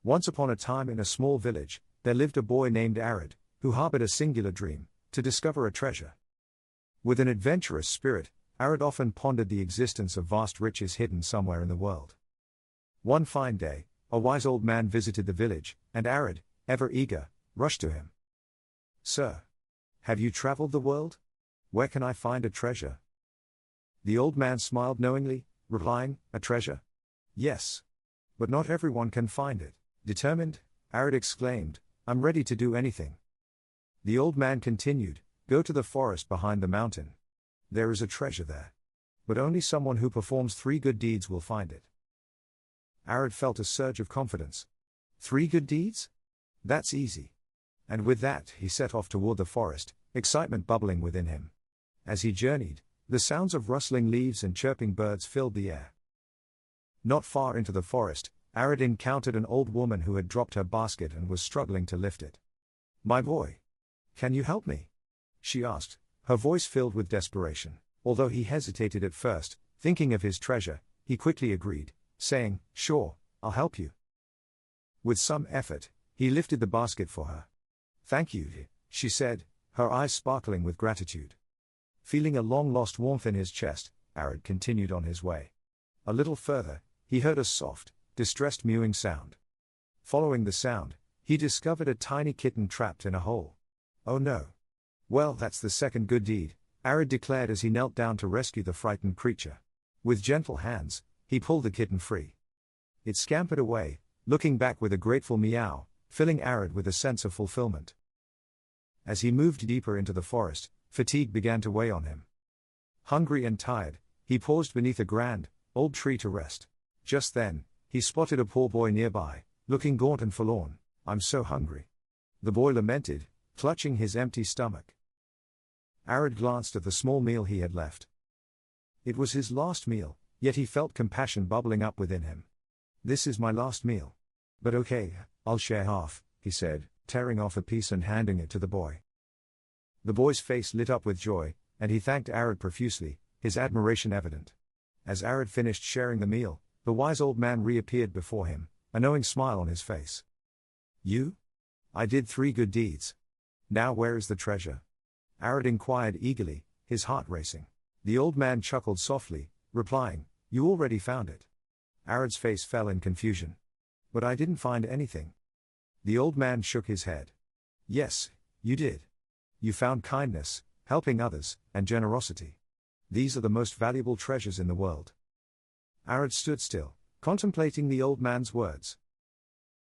Once upon a time in a small village, there lived a boy named Arid, who harbored a singular dream, to discover a treasure. With an adventurous spirit, Arid often pondered the existence of vast riches hidden somewhere in the world. One fine day, a wise old man visited the village, and Arid, ever eager, rushed to him. "Sir, have you traveled the world? Where can I find a treasure?" The old man smiled knowingly, replying, "A treasure? Yes. But not everyone can find it." Determined, Arid exclaimed, "I'm ready to do anything." The old man continued, "Go to the forest behind the mountain. There is a treasure there. But only someone who performs 3 good deeds will find it." Arid felt a surge of confidence. 3 good deeds? That's easy. And with that, he set off toward the forest, excitement bubbling within him. As he journeyed, the sounds of rustling leaves and chirping birds filled the air. Not far into the forest, Arid encountered an old woman who had dropped her basket and was struggling to lift it. "My boy, can you help me?" she asked, her voice filled with desperation. Although he hesitated at first, thinking of his treasure, he quickly agreed, saying, "Sure, I'll help you." With some effort, he lifted the basket for her. "Thank you," she said, her eyes sparkling with gratitude. Feeling a long-lost warmth in his chest, Arid continued on his way. A little further, he heard a soft, distressed mewing sound. Following the sound, he discovered a tiny kitten trapped in a hole. "Oh no. Well, that's the second good deed," Arid declared as he knelt down to rescue the frightened creature. With gentle hands, he pulled the kitten free. It scampered away, looking back with a grateful meow, filling Arid with a sense of fulfillment. As he moved deeper into the forest, fatigue began to weigh on him. Hungry and tired, he paused beneath a grand, old tree to rest. Just then, he spotted a poor boy nearby, looking gaunt and forlorn. "I'm so hungry." The boy lamented, clutching his empty stomach. Arid glanced at the small meal he had left. It was his last meal, yet he felt compassion bubbling up within him. "This is my last meal. But okay, I'll share half," he said, tearing off a piece and handing it to the boy. The boy's face lit up with joy, and he thanked Arid profusely, his admiration evident. As Arid finished sharing the meal, the wise old man reappeared before him, a knowing smile on his face. "You? I did 3 good deeds. Now where is the treasure?" Arid inquired eagerly, his heart racing. The old man chuckled softly, replying, "You already found it." Arid's face fell in confusion. "But I didn't find anything." The old man shook his head. "Yes, you did. You found kindness, helping others, and generosity. These are the most valuable treasures in the world." Arid stood still, contemplating the old man's words.